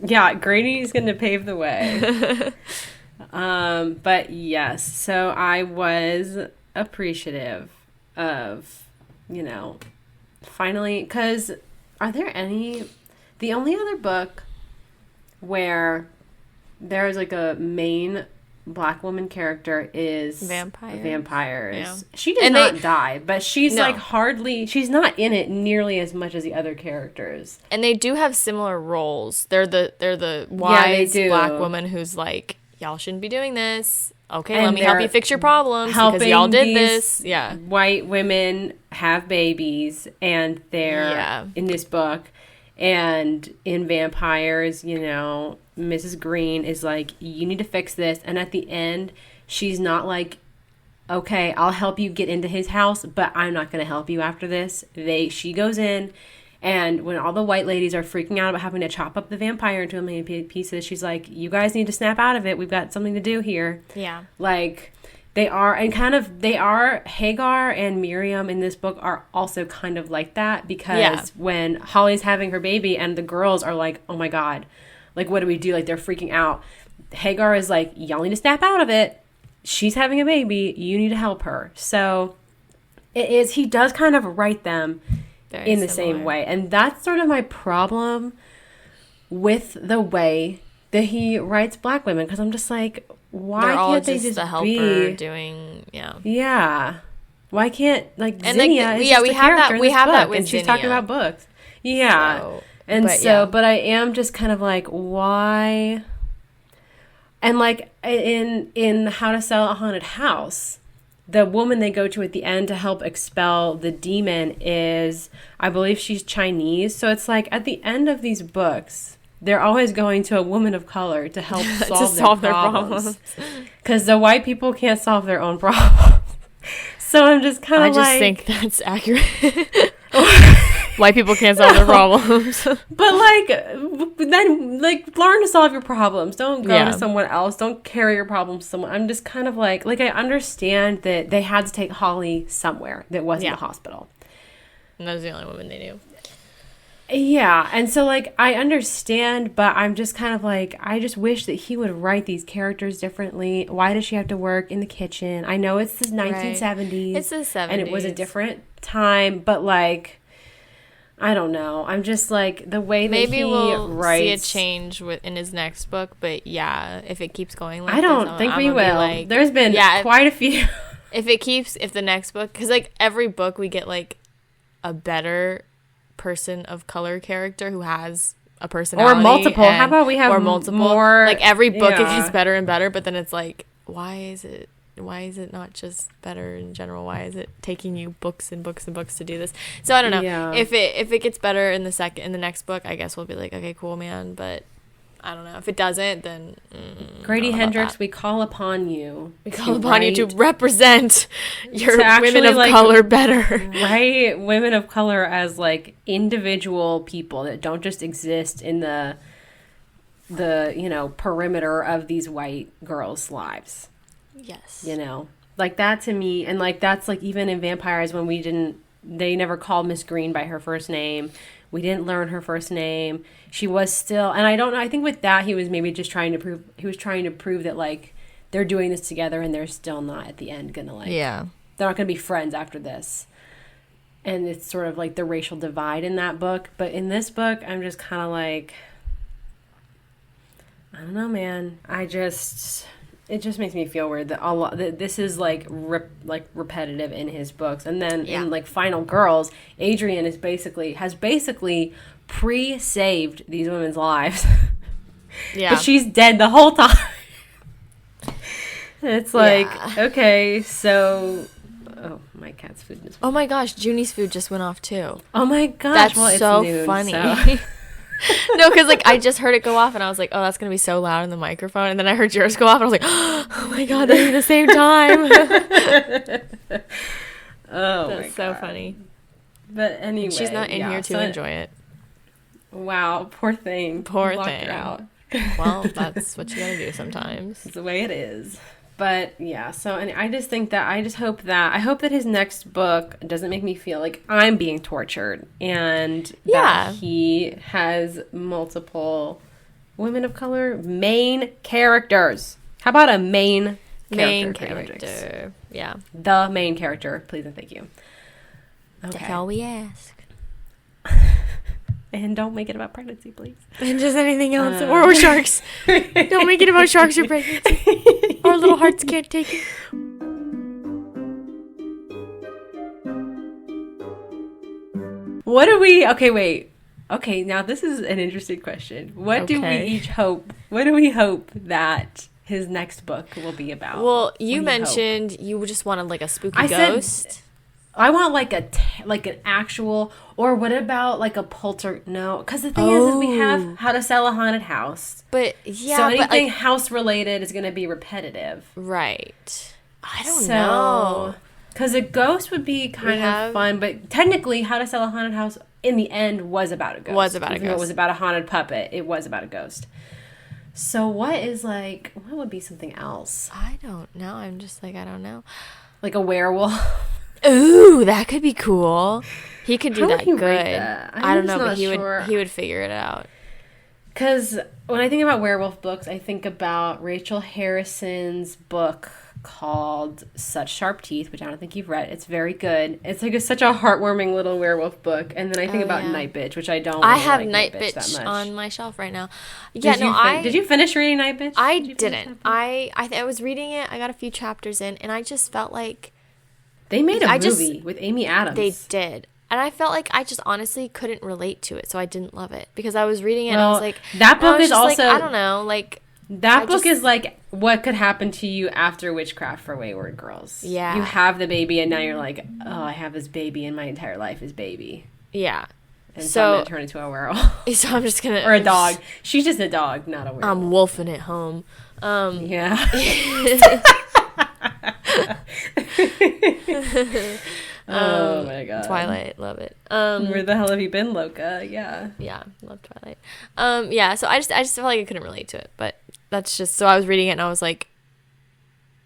Yeah, Grady's going to pave the way. But yes, so I was appreciative of, finally, because are there any, the only other book where there's like a main black woman character is vampires. Yeah. She did not die, but she's like she's not in it nearly as much as the other characters. And they do have similar roles. They're the wise black woman who's like, y'all shouldn't be doing this. Okay, and let me help you fix your problems because y'all did this. Yeah. White women have babies, and they're in this book. And in Vampires, you know, Mrs. Green is like, you need to fix this. And at the end, she's not like, okay, I'll help you get into his house, but I'm not going to help you after this. She goes in, and when all the white ladies are freaking out about having to chop up the vampire into a million pieces, she's like, you guys need to snap out of it. We've got something to do here. Yeah. Like, Hagar and Miriam in this book are also kind of like that, because when Holly's having her baby and the girls are like, oh my God, like, what do we do? Like, they're freaking out. Hagar is like, y'all need to snap out of it. She's having a baby. You need to help her. So he does kind of write them in the same way. And that's sort of my problem with the way that he writes black women, because I'm just like, why can't they just the helper doing why can't, like, Zinnia is just a character in this book, and she's talking about books. But I am just kind of like, why? And like in How to Sell a Haunted House, the woman they go to at the end to help expel the demon is, I believe she's Chinese. So it's like, at the end of these books, they're always going to a woman of color to help solve their problems. Because the white people can't solve their own problems. So I'm just kind of like... I just think that's accurate. White people can't solve their problems. But, like, then, like, learn to solve your problems. Don't go to someone else. Don't carry your problems to someone. I'm just kind of like, I understand that they had to take Holly somewhere that wasn't the hospital. And that was the only woman they knew. Yeah, and so, like, I understand, but I'm just kind of like, I just wish that he would write these characters differently. Why does she have to work in the kitchen? I know it's the 1970s. Right. It's the 70s. And it was a different time, but, like, I don't know. I'm just, like, the way that maybe we'll see a change in his next book, but, if it keeps going like this, I don't think we will. Like, there's been quite a few. If the next book, because, like, every book we get, like, a better person of color character who has a personality, or multiple. How about we have more? Like, every book it gets better and better, but then it's like, why is it not just better in general? Why is it taking you books and books and books to do this? So I don't know. If it gets better in the next book, I guess we'll be like, okay, cool, man. But I don't know. If it doesn't, then Grady Hendrix, we call upon you. We call upon you to represent your women of color better. Right? Women of color as, like, individual people that don't just exist in the perimeter of these white girls' lives. Yes. Like, that to me, and, like, that's, like, even in Vampires when they never called Miss Green by her first name. We didn't learn her first name. She was still, and I don't know, I think with that he was maybe just trying to prove that, like, they're doing this together and they're still not at the end gonna, like, they're not gonna be friends after this. And it's sort of like the racial divide in that book. But in this book, I'm just kind of like, I don't know, man. It just makes me feel weird that this is like repetitive in his books. And then in, like, Final Girls, Adrian has basically pre-saved these women's lives. But she's dead the whole time. It's like, okay, so... Oh, my cat's food just... Oh my gosh, Junie's food just went off too. Oh my gosh. That's so noon, funny. So. No, because, like, I just heard it go off, and I was like, oh, that's going to be so loud in the microphone. And then I heard yours go off, and I was like, oh, my God, they're at the same time. That's so funny. But anyway. She's not in here to enjoy it. Wow, poor thing. Poor thing. Her out. Well, that's what you got to do sometimes. It's the way it is. But yeah, so, and I hope that his next book doesn't make me feel like I'm being tortured, and that he has multiple women of color main characters. How about a main character? Yeah. The main character, please and thank you. Okay. That's all we ask. And don't make it about pregnancy, please. And just anything else. Or sharks. Don't make it about sharks or pregnancy. Our little hearts can't take it. What do we... Okay, wait. Okay, now this is an interesting question. What do we each hope... What do we hope that his next book will be about? Well, you mentioned you just wanted like a spooky ghost. I want like an actual, or what about like a no, because the thing is we have How to Sell a Haunted House, but yeah, so anything house related is going to be repetitive, right? I don't know, because a ghost would be kind of fun, but technically How to Sell a Haunted House in the end was about a ghost. It was about a haunted puppet. It was about a ghost. So what would be something else? I don't know. I'm just like, I don't know. Like a werewolf. Ooh, that could be cool. He could do that good. I don't know, but he would figure it out. Because when I think about werewolf books, I think about Rachel Harrison's book called Such Sharp Teeth, which I don't think you've read. It's very good. It's like such a heartwarming little werewolf book. And then I think about Night Bitch, which I don't really have Night Bitch that much. On my shelf right now. Did you finish reading Night Bitch? I didn't. I was reading it. I got a few chapters in, and I just felt like they made a movie with Amy Adams. They did. And I felt like I just honestly couldn't relate to it, so I didn't love it. Because I was reading it and I was like... That book is also... I don't know, like... That book is like what could happen to you after Witchcraft for Wayward Girls. Yeah. You have the baby and now you're like, oh, I have this baby and my entire life is baby. Yeah. And so I'm going to turn into a werewolf. So I'm just going to... Or a dog. She's just a dog, not a werewolf. I'm wolfing it home. Yeah. Oh my god. Twilight, love it. Where the hell have you been, Loca? Yeah. Yeah, love Twilight. Yeah, so I just felt like I couldn't relate to it, but that's just, so I was reading it and I was like,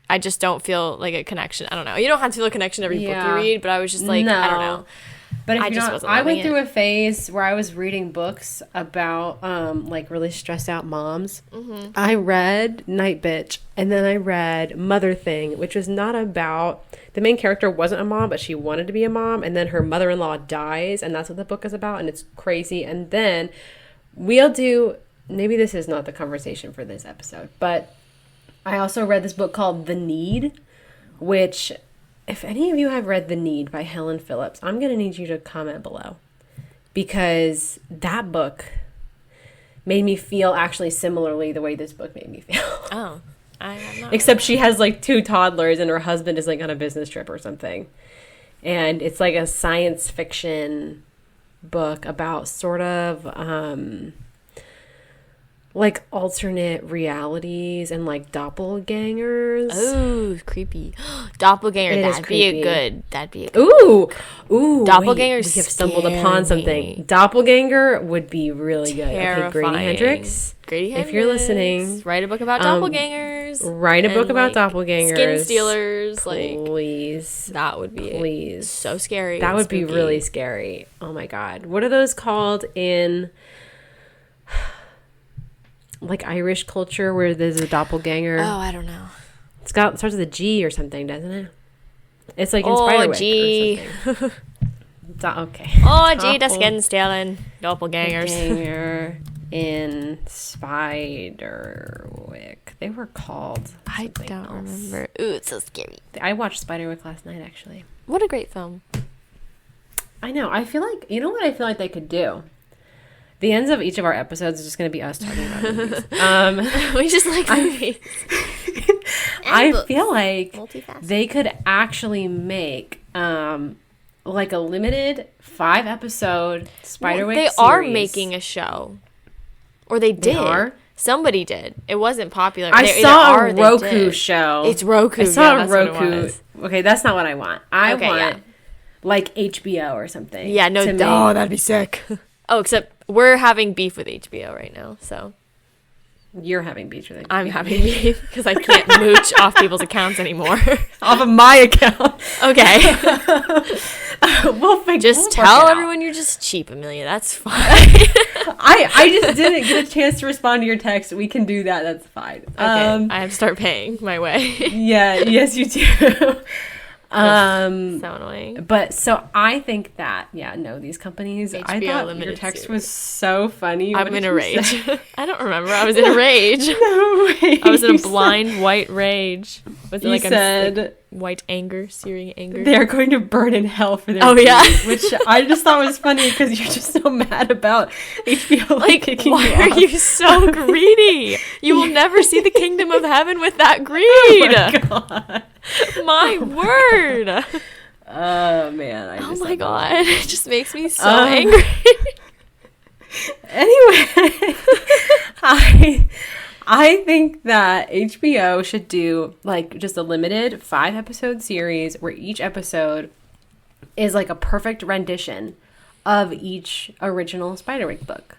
I just don't feel like a connection. I don't know. You don't have to feel a connection every book you read, but I was just like, no. I don't know. But I went through a phase where I was reading books about like really stressed out moms. Mm-hmm. I read Night Bitch, and then I read Mother Thing, which was not about, the main character wasn't a mom, but she wanted to be a mom, and then her mother-in-law dies, and that's what the book is about, and it's crazy. And then we'll do, maybe this is not the conversation for this episode, but I also read this book called The Need, which... If any of you have read The Need by Helen Phillips, I'm going to need you to comment below. Because that book made me feel actually similarly the way this book made me feel. Oh, I have not. Except she has like 2 toddlers and her husband is like on a business trip or something. And it's like a science fiction book about sort of... like alternate realities and like doppelgangers. Oh, creepy. Doppelganger, that'd be a good. Ooh. Doppelgangers. We have stumbled upon something. Doppelganger would be really good. Terrifying. Okay, Grady Hendrix. If you're listening, write a book about doppelgangers. Write a book about doppelgangers. Skin stealers. Please. That would be so scary. That would be really scary. Oh my God. What are those called in... like Irish culture where there's a doppelganger? Oh, I don't know. It starts with a G or something, doesn't it? It's like in Spiderwick G. or something. Okay. Oh, G, the skin stealing doppelgangers. Doppelganger in Spiderwick. They were called. I don't remember. Ooh, it's so scary. I watched Spiderwick last night, actually. What a great film. I know. I feel like, you know what I feel like they could do? The ends of each of our episodes is just going to be us talking about movies. We just like movies. I feel like they could actually make like a limited 5-episode Spiderwick series. They are making a show. Or they did. They are? Somebody did. It wasn't popular. I saw a Roku show. It's Roku. I saw a Roku. Okay, that's not what I want. I want like HBO or something. Yeah, no. Oh, that'd be sick. Oh, except we're having beef with HBO right now, so. You're having beef with HBO. I'm having beef because I can't mooch off people's accounts anymore. Off of my account. Okay. Just tell everyone you're just cheap, Amelia. That's fine. I just didn't get a chance to respond to your text. We can do that. That's fine. Okay. I have to start paying my way. Yeah. Yes, you do. So annoying. But so I think that, these companies, HBO I thought limited your text series. was so funny. I'm in a rage. I don't remember. I was in a rage. No way. I was in a blind white rage. Was it You like said white anger, searing anger? they're going to burn in hell for their deeds, which I just thought was funny because you're just so mad about HBO kicking why you off. are you so greedy? You will never see the kingdom of heaven with that greed. Oh my God. My word. Oh man. Oh my God. It just makes me so angry. Anyway, I think that HBO should do like just a limited 5-episode series where each episode is like a perfect rendition of each original Spiderwick book.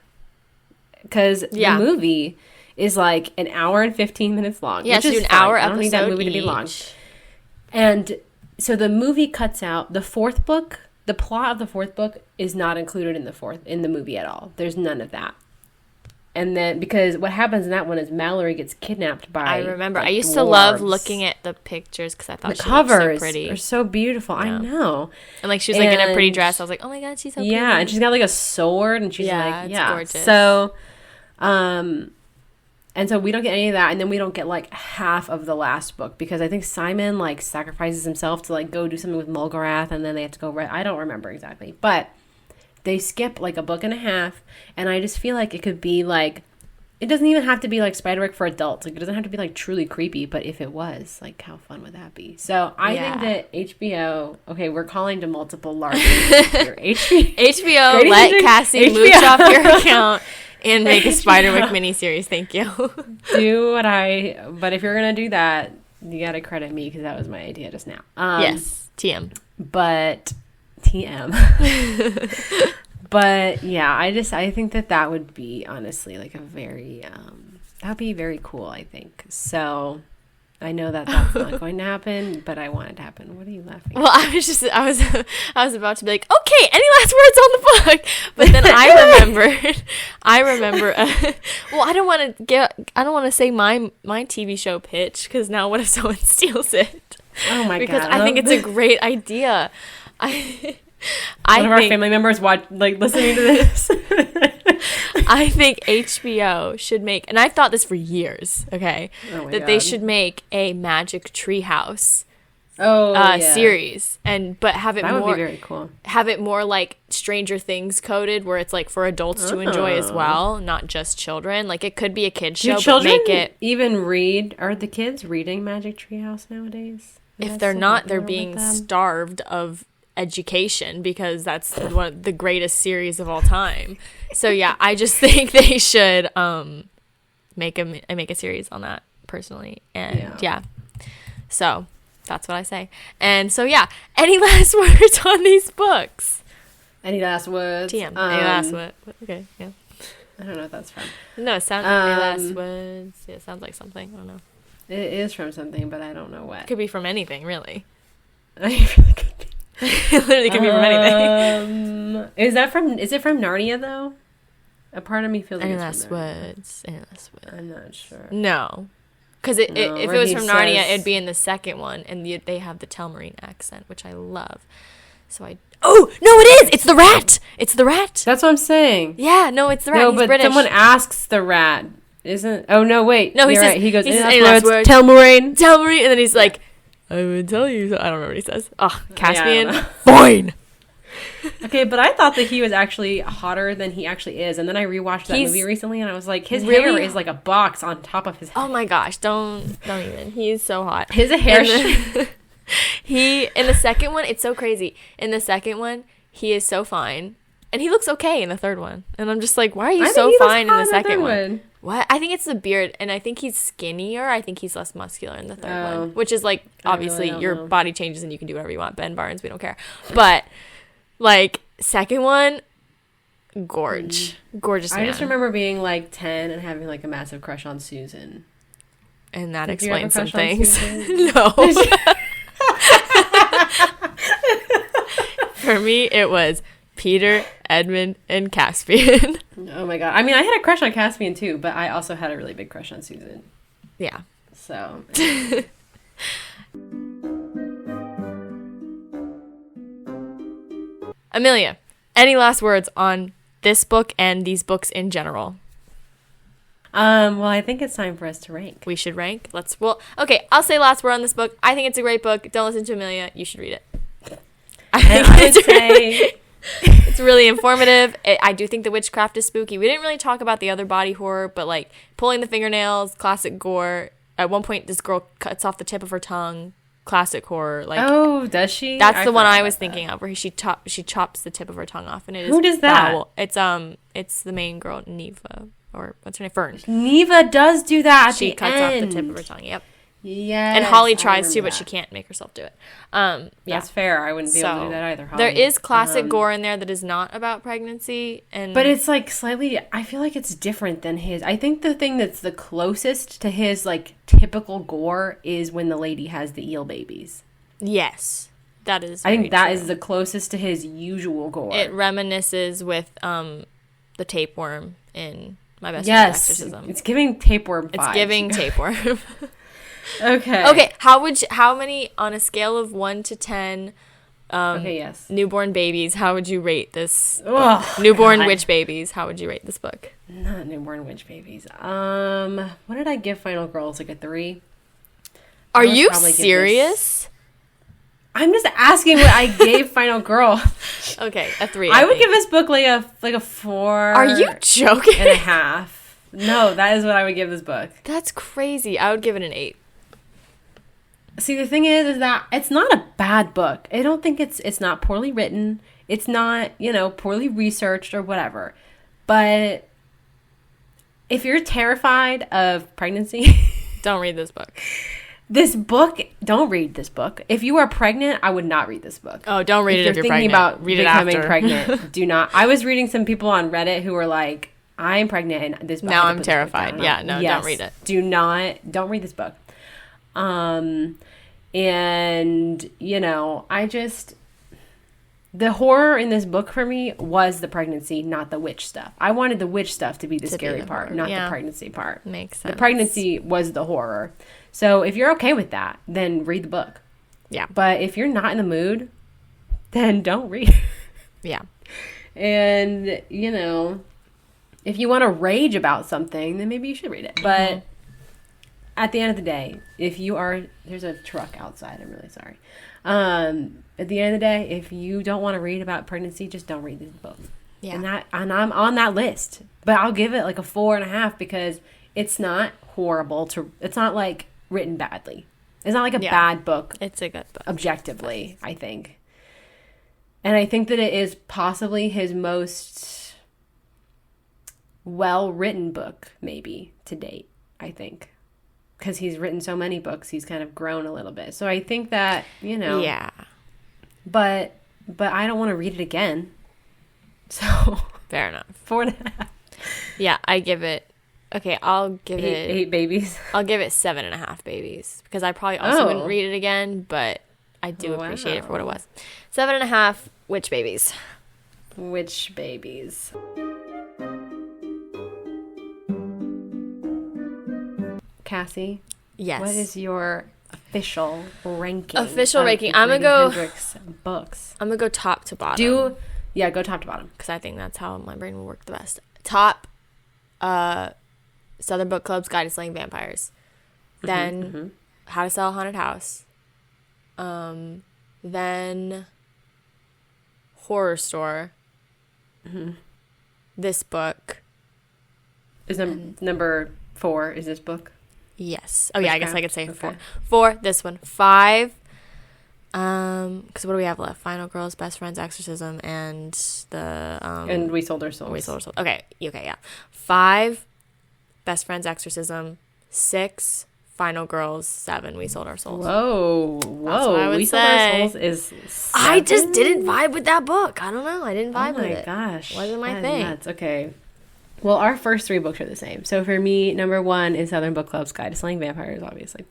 Because the movie is like an hour and 15 minutes long. Yeah, which so is an fine. hour I don't need that episode movie to be long. each. And so the movie cuts out the fourth book. The plot of the fourth book is not included in the movie at all. There's none of that. And then, because what happens in that one is Mallory gets kidnapped by I remember. like, I used dwarves. to love looking at the pictures because I thought the she looked so covers pretty. are so beautiful. Yeah. I know. And like she was like in a pretty dress. I was like, oh my God, she's so pretty. Yeah, and she's got like a sword, and she's it's gorgeous. So, and so we don't get any of that, and then we don't get like half of the last book because I think Simon like sacrifices himself to like go do something with Mulgarath, and then they have to go I don't remember exactly, but they skip like a book and a half, and I just feel like it could be like, it doesn't even have to be like Spiderwick for adults. Like it doesn't have to be like truly creepy, but if it was, like how fun would that be? So I think that HBO. Okay, we're calling to multiple large here. HBO, Grady let Hendrix, Cassie mooch off your account and make a Spiderwick miniseries. Thank you. But if you're gonna do that, you gotta credit me because that was my idea just now. Yes, TM. But TM. But yeah, I think that would be honestly like a very that'd be very cool, I think. So I know that that's not going to happen, but I want it to happen. What are you laughing at? Well, I was about to be like, okay, any last words on the book? But then I remember well, I don't want to say my TV show pitch because now what if someone steals it? Oh my God. Because I think it's a great idea. One of our family members listening to this. I think HBO should make, and I've thought this for years, okay, they should make a Magic Treehouse series, but have it that more, would be very cool. Have it more like Stranger Things coded, where it's like for adults to enjoy as well, not just children. Like it could be a kid's show, children but make it even read. Are the kids reading Magic Treehouse nowadays? If they're not, they're being starved of education because that's one of the greatest series of all time. So yeah, I just think they should make a series on that personally. And yeah. So that's what I say. And so yeah, any last words on these books? Any last words? TM. Any last words? Okay, yeah. I don't know if that's from. No, it sounds any last words. Yeah, it sounds like something. I don't know. It is from something, but I don't know what. It could be from anything, really. It really could be. It literally could be from anything. Is it from Narnia though? A part of me feels like Any it's last from Narnia. words? Any last words? I'm not sure. No. Because if it where was he from Narnia, says- it'd be in the second one, and they have the Telmarine accent, which I love. So oh, no, it is! It's the rat! It's the rat! That's what I'm saying. Yeah, no, it's the rat. No, He's but British. someone asks the rat. Isn't? Oh no, wait. No, he You're says. right. He goes. He says, "Any "Any last last words? words?" Telmarine. Telmarine, and then he's like, I would tell you. I don't remember what he says. Oh, Caspian. Yeah, Fine! Okay, but I thought that he was actually hotter than he actually is, and then I rewatched that movie recently, and I was like, his hair is like a box on top of his head. Oh my gosh, don't even. He's so hot. His hair. In the second one, it's so crazy. In the second one, he is so fine. And he looks okay in the third one. And I'm just like, why are you so fine in the second one? What? I think it's the beard, and I think he's skinnier. I think he's less muscular in the third one. Which is like, obviously, your body changes and you can do whatever you want. Ben Barnes, we don't care. But, like, second one, gorgeous man. I just remember being like 10 and having like a massive crush on Susan. And that Did you have a explains some crush on things. Susan? No. For me, it was Peter, Edmund, and Caspian. Oh my god. I mean, I had a crush on Caspian too, but I also had a really big crush on Susan. Yeah. So. Amelia, any last words on this book and these books in general? Well, I think it's time for us to rank. We should rank. Okay, I'll say last word on this book. I think it's a great book. Don't listen to Amelia. You should read it. I would say it's really informative. I do think the witchcraft is spooky. We didn't really talk about the other body horror, but like pulling the fingernails, classic gore. At one point, this girl cuts off the tip of her tongue. Classic horror. Like, oh, does she? That's the one I was thinking of, where she chops the tip of her tongue off, and it is who does that? Foul. It's the main girl, Neva, or what's her name, Fern. Neva does do that. She cuts off the tip of her tongue. Yep. Yes, and Holly tries to, but she can't make herself do it. Yeah. That's fair. I wouldn't be able to do that either, Holly. There is classic gore in there that is not about pregnancy. But it's like slightly, I feel like it's different than his. I think the thing that's the closest to his like typical gore is when the lady has the eel babies. Yes. That is I think that is the closest to his usual gore. It reminisces with the tapeworm in My Best Friend's Exorcism. It's giving tapeworm vibes. It's giving tapeworm. Okay. How many on a scale of 1 to 10 newborn babies, how would you rate this newborn witch babies, how would you rate this book? Not newborn witch babies. What did I give Final Girls? Like a 3? Are you serious? I'm just asking what I gave Final Girl. Okay, a 3. I would give this book like a 4. Are you joking? And a half. No, that is what I would give this book. That's crazy. I would give it an 8. See, the thing is that it's not a bad book. I don't think it's not poorly written. It's not, poorly researched or whatever. But if you're terrified of pregnancy, don't read this book. Don't read this book. If you are pregnant, I would not read this book. Oh, don't read it if you're thinking pregnant. About read becoming pregnant. Do not. I was reading some people on Reddit who were like, I am pregnant and this book. Now I'm terrified. Yeah, no, yes, don't read it. Don't read this book. And, the horror in this book for me was the pregnancy, not the witch stuff. I wanted the witch stuff to be the scary part, not the pregnancy part. Makes sense. The pregnancy was the horror. So if you're okay with that, then read the book. Yeah. But if you're not in the mood, then don't read. Yeah. And, if you want to rage about something, then maybe you should read it. But at the end of the day, there's a truck outside. I'm really sorry. At the end of the day, if you don't want to read about pregnancy, just don't read this book. Yeah. And I'm on that list, but I'll give it like a 4.5 because it's not horrible it's not like written badly. It's not like a bad book. It's a good book. Objectively, I think. And I think that it is possibly his most well-written book, maybe, to date, I think. Because he's written so many books, he's kind of grown a little bit. So I think that, Yeah. But I don't want to read it again. So. Fair enough. 4.5. Yeah, I give it. Okay, I'll give it 8 babies. I'll give it 7.5 babies because I probably also wouldn't read it again, but I do appreciate it for what it was. 7.5 witch babies. Witch babies. Cassie. Yes. What is your official ranking? Ranking. I'm gonna go Hendrix books. I'm gonna go top to bottom. Go top to bottom because I think that's how my brain will work the best. Top. Southern Book Club's Guide to Slaying Vampires. Then How to Sell a Haunted House. Then Horror Store. This book. Is number 4 is this book? Yes. Oh, yeah, I guess I could say 4. 4, this one. 5. Because what do we have left? Final Girls, Best Friends, Exorcism, and the... and We Sold Our Souls. We Sold Our Souls. Okay, yeah. 5, Best Friends, Exorcism. 6, Final Girls. 7, We Sold Our Souls. Whoa. That's what I would We say. Sold Our Souls is 7? I just didn't vibe with that book. I don't know. I didn't vibe with it. Oh, my gosh. Wasn't my thing. That's okay. Well, our first 3 books are the same. So for me, number 1 is Southern Book Club's Guide to Slaying Vampires, obviously.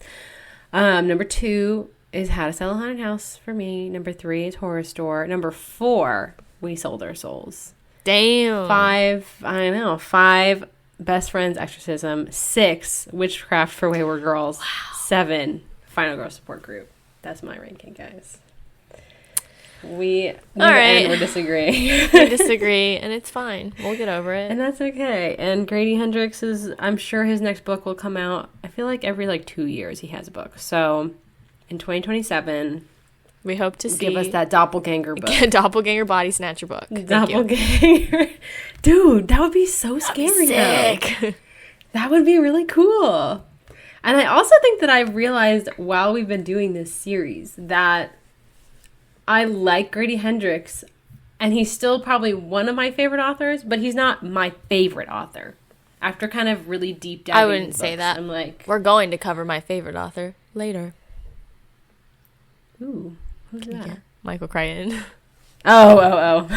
Number 2 is How to Sell a Haunted House for me. Number 3 is Horror Store. Number 4, We Sold Our Souls. Damn. 5, Best Friends, Exorcism. 6, Witchcraft for Wayward Girls. Wow. 7, Final Girl Support Group. That's my ranking, guys. We All right. we're disagreeing. We disagree, and it's fine. We'll get over it. And that's okay. And Grady Hendrix I'm sure his next book will come out. I feel like every 2 years he has a book. So in 2027, we hope to see. Give us that doppelganger book. Doppelganger body snatcher book. Doppelganger. Dude, that would be so scary. Sick. That would be really cool. And I also think that I realized while we've been doing this series that I like Grady Hendrix, and he's still probably one of my favorite authors, but he's not my favorite author. After kind of really deep diving, I wouldn't say that. I'm like, we're going to cover my favorite author later. Ooh, who's that? Yeah. Michael Crichton. Oh.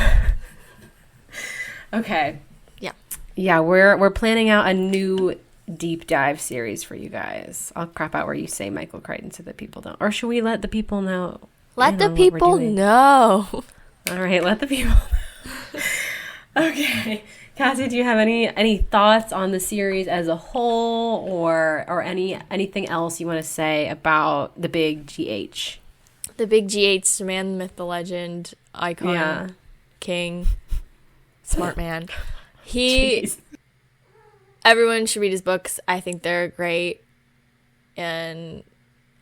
Okay. Yeah. Yeah, we're planning out a new deep dive series for you guys. I'll crop out where you say Michael Crichton so that people don't. Or should we let the people know? Let the people know. All right, let the people know. Okay. Cassie, do you have any thoughts on the series as a whole, or anything else you want to say about the big GH? The big GH, man, the myth, the legend, icon, king, smart man. Everyone should read his books. I think they're great. And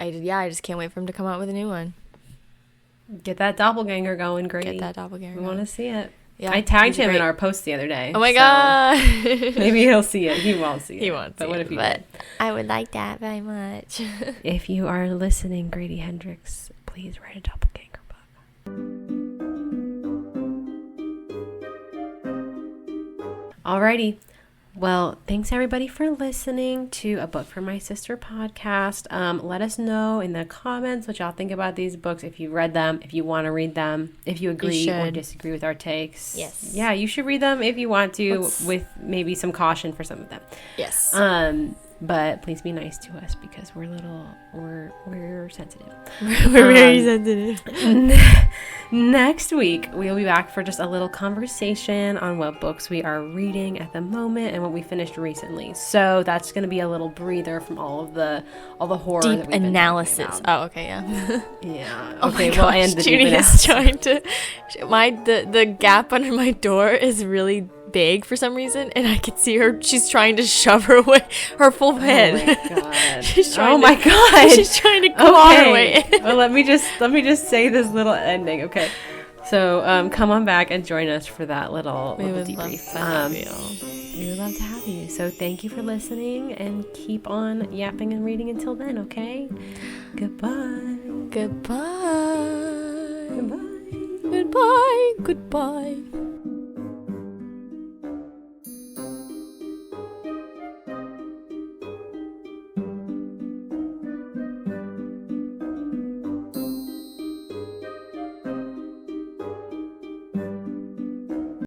I just can't wait for him to come out with a new one. Get that doppelganger going, Grady. Get that doppelganger. We want to see it. Yeah, I tagged him in our post the other day. Oh my god. Maybe he'll see it. He won't see it. He won't. But what if he did? did? I would like that very much. If you are listening, Grady Hendrix, please write a doppelganger book. Alrighty. Well, thanks everybody for listening to A Book for My Sister podcast. Let us know in the comments what y'all think about these books, if you read them, if you want to read them, if you agree or disagree with our takes. Yes. Yeah, you should read them if you want to, with maybe some caution for some of them. Yes. But please be nice to us because we're sensitive. We're very sensitive. Next week, we'll be back for just a little conversation on what books we are reading at the moment and what we finished recently. So that's going to be a little breather from all the horror. Deep that we've analysis. Oh, okay, yeah. Yeah. Oh okay, my we'll gosh, end the Judy deep is trying to. The gap under my door is really big for some reason, and I can see her. She's trying to shove her full head. Oh my god. She's trying to claw her way in. Well, let me just say this little ending. Okay. So come on back and join us for that little debrief. We would love to have you. So thank you for listening, and keep on yapping and reading until then, okay? Goodbye. Goodbye. Goodbye. Goodbye. Goodbye.